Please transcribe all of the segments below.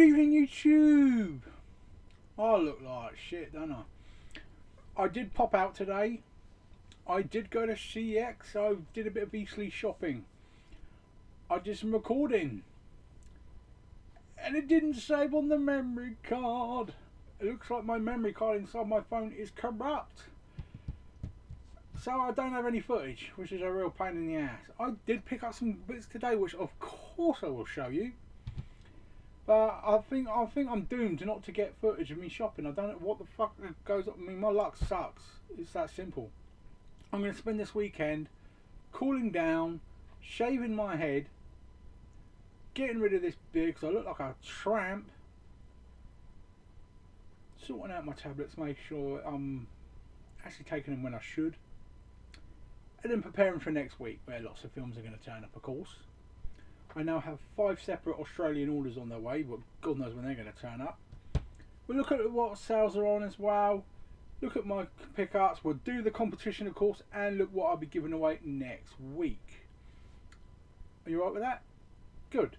evening, YouTube. I look like shit, don't I did pop out today. I did go to CX. I did a bit of beastly shopping. I did some recording. And it didn't save on the memory card. It looks like my memory card inside my phone is corrupt. So I don't have any footage, which is a real pain in the ass. I did pick up some bits today, which of course I will show you. But I think I'm doomed not to get footage of me shopping. I don't know what the fuck goes on. I mean, my luck sucks. It's that simple. I'm going to spend this weekend cooling down, shaving my head, getting rid of this beard because I look like a tramp, sorting out my tablets, make sure I'm actually taking them when I should, and then preparing for next week where lots of films are going to turn up, of course. I now have 5 separate Australian orders on their way, but God knows when they're going to turn up. We'll look at what sales are on as well, look at my pickups, we'll do the competition of course, and look what I'll be giving away next week. Are you alright with that? Good.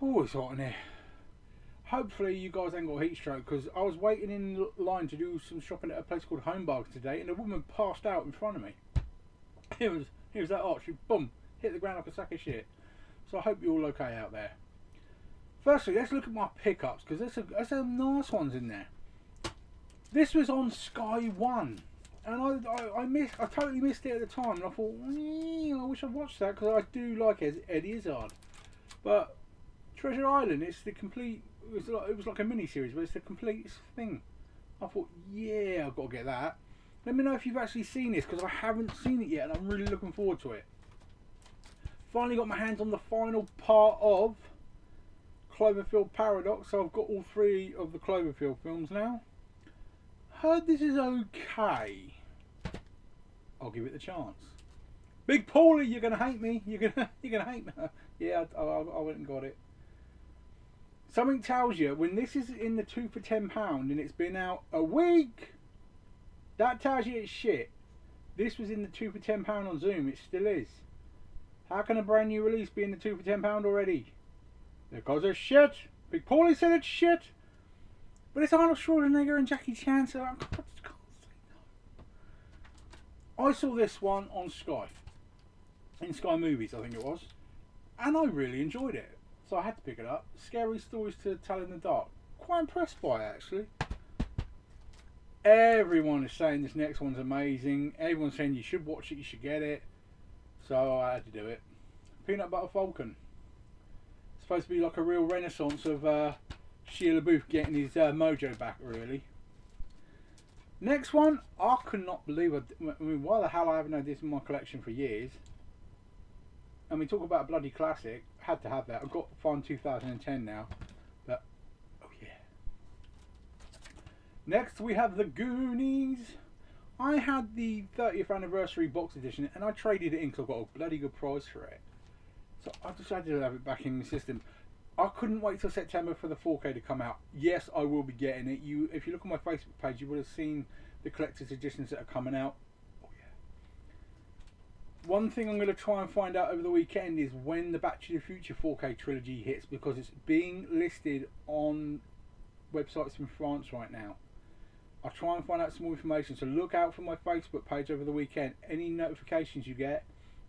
Oh, it's hot in here. Hopefully you guys ain't got heat stroke, because I was waiting in line to do some shopping at a place called Home Bargains today, and a woman passed out in front of me. It was that hot. She boom hit the ground like a sack of shit. So I hope you're all okay out there. Firstly, let's look at my pickups, because there's some nice ones in there. This was on Sky One, and I totally missed it at the time, and I thought, I wish I'd watched that because I do like Eddie Izzard. But Treasure Island, it's the complete. It was like a mini series, but it's the complete thing. I thought, yeah, I've got to get that. Let me know if you've actually seen this, because I haven't seen it yet, and I'm really looking forward to it. Finally got my hands on the final part of Cloverfield Paradox, so I've got all 3 of the Cloverfield films now. Heard this is okay. I'll give it the chance. Big Paulie, you're gonna hate me. You're gonna hate me. Yeah, I went and got it. Something tells you when this is in the 2 for £10 and it's been out a week, that tells you it's shit. This was in the 2 for £10 on Zoom. It still is. How can a brand new release be in the 2 for £10 already? Because it's shit. Big Paulie said it's shit. But it's Arnold Schwarzenegger and Jackie Chan, so I just can't say no. I saw this one on Sky. In Sky Movies, I think it was. And I really enjoyed it. So I had to pick it up. Scary Stories to Tell in the Dark. Quite impressed by it, actually. Everyone is saying this next one's amazing. Everyone's saying you should watch it, you should get it. So I had to do it. Peanut Butter Falcon. It's supposed to be like a real renaissance of Shia LaBeouf getting his mojo back, really. Next one, I could not believe I mean, why the hell I haven't had this in my collection for years. I mean, talk about a bloody classic. Had to have that. I've got Fun 2010 now. But, oh yeah. Next we have The Goonies. I had the 30th anniversary box edition and I traded it in because I got a bloody good price for it. So I decided to have it back in the system. I couldn't wait till September for the 4K to come out. Yes, I will be getting it. If you look on my Facebook page, you would have seen the collector's editions that are coming out. Oh yeah. One thing I'm going to try and find out over the weekend is when the Back to the Future 4K trilogy hits, because it's being listed on websites in France right now. I'll try and find out some more information, so look out for my Facebook page over the weekend. Any notifications you get,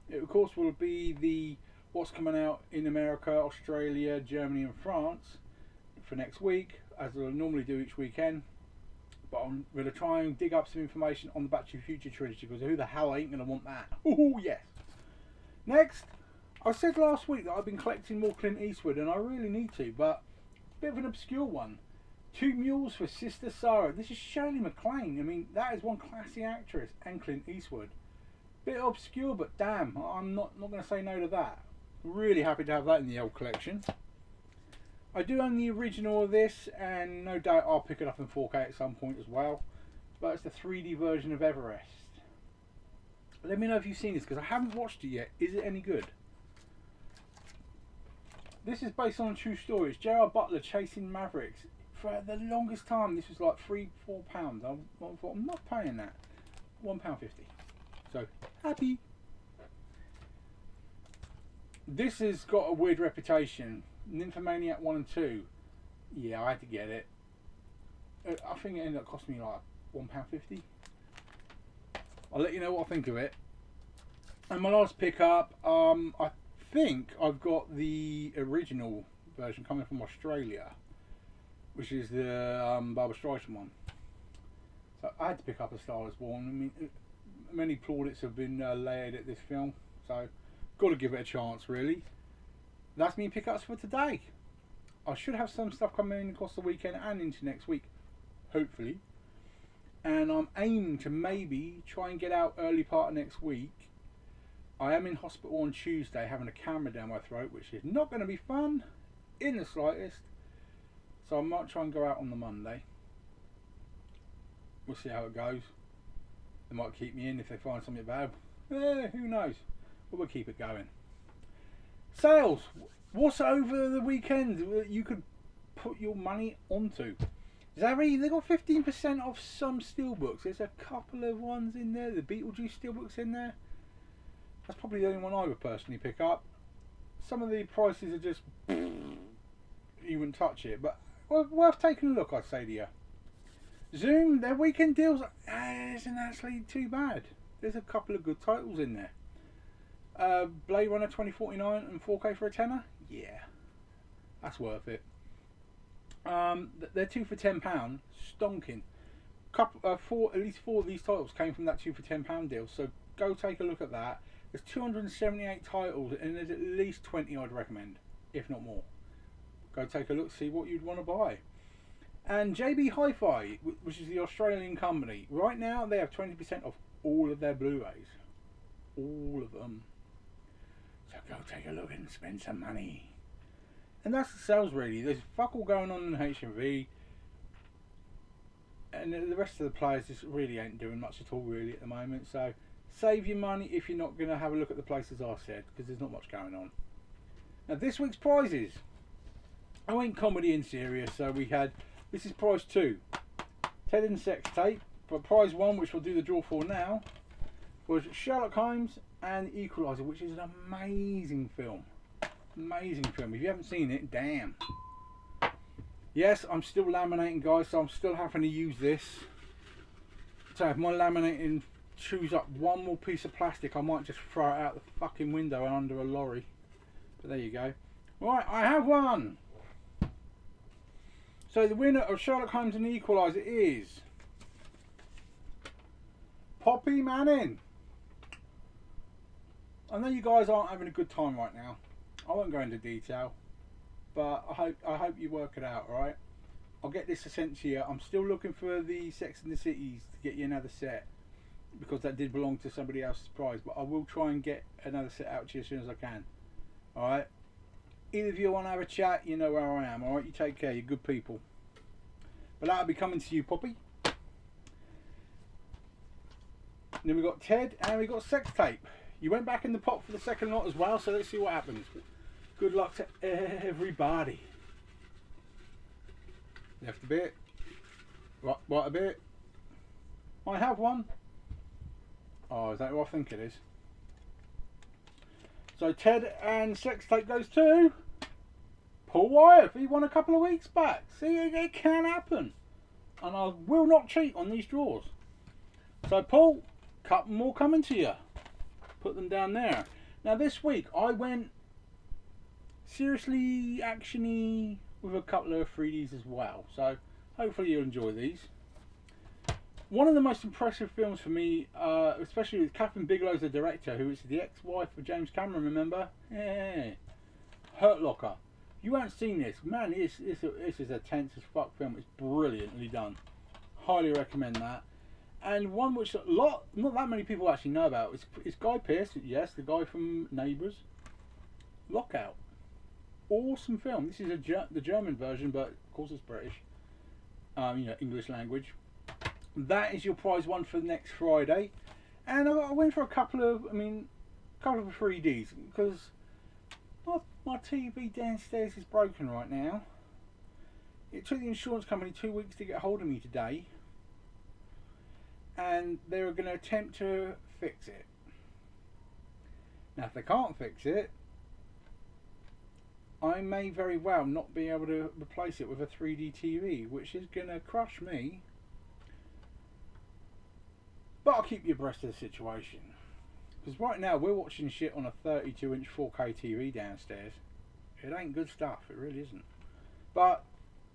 it of course will be what's coming out in America, Australia, Germany and France for next week, as I'll normally do each weekend. But I'm going to try and dig up some information on the Back to the Future trilogy, because who the hell ain't going to want that? Oh yes. Next, I said last week that I've been collecting more Clint Eastwood, and I really need to, but a bit of an obscure one. 2 Mules for Sister Sarah. This is Shirley MacLaine. I mean, that is one classy actress, and Clint Eastwood. Bit obscure, but damn, I'm not going to say no to that. Really happy to have that in the old collection. I do own the original of this, and no doubt I'll pick it up in 4K at some point as well. But it's the 3D version of Everest. Let me know if you've seen this, because I haven't watched it yet. Is it any good? This is based on a true story. It's Gerard Butler chasing Mavericks. For the longest time, this was like £3-4. I thought, I'm not paying that. £1.50. So, happy. This has got a weird reputation Nymphomaniac 1 and 2. Yeah, I had to get it. I think it ended up costing me like £1.50. I'll let you know what I think of it. And my last pickup, I think I've got the original version coming from Australia, which is the Barbra Streisand one. So I had to pick up A Star Is Born. I mean, many plaudits have been layered at this film, so got to give it a chance, really. That's me pickups for today. I should have some stuff coming in across the weekend and into next week, hopefully. And I'm aiming to maybe try and get out early part of next week. I am in hospital on Tuesday having a camera down my throat, which is not going to be fun in the slightest. So I might try and go out on the Monday. We'll see how it goes. They might keep me in if they find something bad. Who knows? But we'll keep it going. Sales. What's over the weekend you could put your money onto? Zari, they got 15% off some steelbooks. There's a couple of ones in there. The Beetlejuice steelbooks in there. That's probably the only one I would personally pick up. Some of the prices are just... you wouldn't touch it. But worth taking a look, I'd say to you. Zoom, their weekend deals isn't actually too bad. There's a couple of good titles in there. Blade Runner 2049 and 4K for a tenner? Yeah. That's worth it. They're 2 for £10, stonking. At least 4 of these titles came from that 2 for £10 deal, so go take a look at that. There's 278 titles, and there's at least 20 I'd recommend, if not more. Go take a look, see what you'd want to buy. And JB Hi-Fi, which is the Australian company, right now they have 20% off all of their Blu-rays. All of them. So go take a look and spend some money. And that's the sales really. There's fuck all going on in HMV. And the rest of the players just really ain't doing much at all really at the moment. So save your money if you're not going to have a look at the places I said, because there's not much going on. Now this week's prizes. I went comedy and serious, so we had... This is prize 2. Ted and Sex Tape. But prize 1, which we'll do the draw for now, was Sherlock Holmes and Equalizer, which is an amazing film. Amazing film. If you haven't seen it, damn. Yes, I'm still laminating, guys, so I'm still having to use this. So if my laminating chews up one more piece of plastic, I might just throw it out the fucking window and under a lorry. But there you go. Right, I have one. So the winner of Sherlock Holmes and the Equalizer is Poppy Manning. I know you guys aren't having a good time right now. I won't go into detail, but I hope you work it out, alright? I'll get this sent to you. I'm still looking for the Sex and the Cities to get you another set, because that did belong to somebody else's prize, but I will try and get another set out to you as soon as I can. Alright? Either of you want to have a chat, you know where I am, alright? You take care, you're good people. But that'll be coming to you, Poppy. And then we got Ted and we got Sex Tape. You went back in the pot for the second lot as well, so let's see what happens. Good luck to everybody. Left a bit. Right a bit. I have one. Oh, is that who I think it is? So Ted and Sex Tape goes to Paul Wyatt. He won a couple of weeks back. See, it can happen. And I will not cheat on these draws. So Paul, couple more coming to you. Put them down there. Now this week I went seriously actiony with a couple of 3Ds as well. So hopefully you'll enjoy these. One of the most impressive films for me, especially with Catherine Bigelow's the director, who is the ex-wife of James Cameron, remember? Yeah. Hurt Locker. You haven't seen this, man, this is a tense as fuck film. It's brilliantly done. Highly recommend that. And one which not that many people actually know about is Guy Pearce, yes, the guy from Neighbours. Lockout. Awesome film. This is the German version, but of course it's British. You know, English language. That is your prize one for next Friday. And I went for a couple of 3Ds because my TV downstairs is broken right now. It took the insurance company 2 weeks to get hold of me today, and they're going to attempt to fix it. Now if they can't fix it, I may very well not be able to replace it with a 3D TV, which is going to crush me. But I'll keep you abreast of the situation. Because right now we're watching shit on a 32-inch 4K TV downstairs. It ain't good stuff, it really isn't. But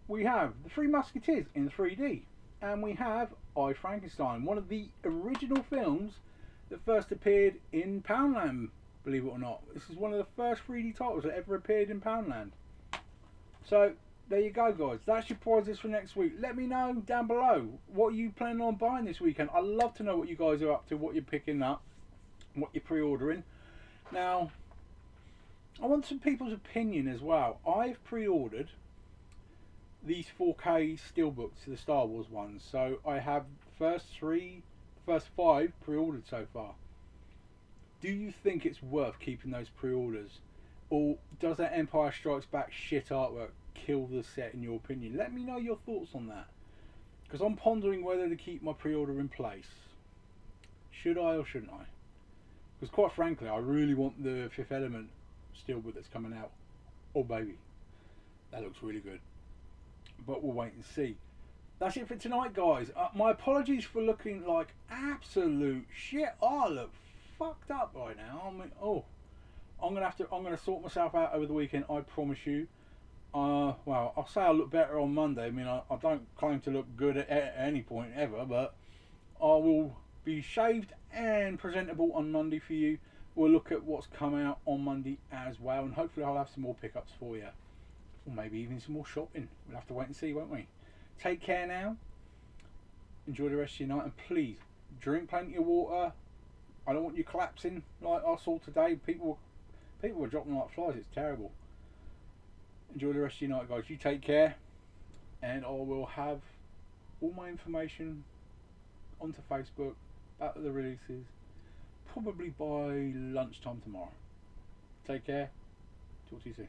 we have The Three Musketeers in 3D. And we have I, Frankenstein, one of the original films that first appeared in Poundland, believe it or not. This is one of the first 3D titles that ever appeared in Poundland. So, there you go, guys. That's your prizes for next week. Let me know down below. What are you planning on buying this weekend? I'd love to know what you guys are up to, what you're picking up, what you're pre-ordering. Now, I want some people's opinion as well. I've pre-ordered these 4K steelbooks, the Star Wars ones. So I have first 5 pre-ordered so far. Do you think it's worth keeping those pre-orders? Or does that Empire Strikes Back shit artwork kill the set in your opinion? Let me know your thoughts on that. Because I'm pondering whether to keep my pre-order in place. Should I or shouldn't I? Because quite frankly, I really want the Fifth Element steelbook that's coming out. Oh baby, that looks really good. But we'll wait and see. That's it for tonight, guys. My apologies for looking like absolute shit. I look fucked up right now. I mean, I'm gonna sort myself out over the weekend. I promise you. Well, I'll say I'll look better on Monday. I mean, I don't claim to look good at any point ever, but I will be shaved and presentable on Monday for you. We'll look at what's come out on Monday as well, and hopefully I'll have some more pickups for you. Or maybe even some more shopping. We'll have to wait and see, won't we? Take care now. Enjoy the rest of your night. And please, drink plenty of water. I don't want you collapsing like I saw today. People were dropping like flies. It's terrible. Enjoy the rest of your night, guys. You take care. And I will have all my information onto Facebook about the releases probably by lunchtime tomorrow. Take care. Talk to you soon.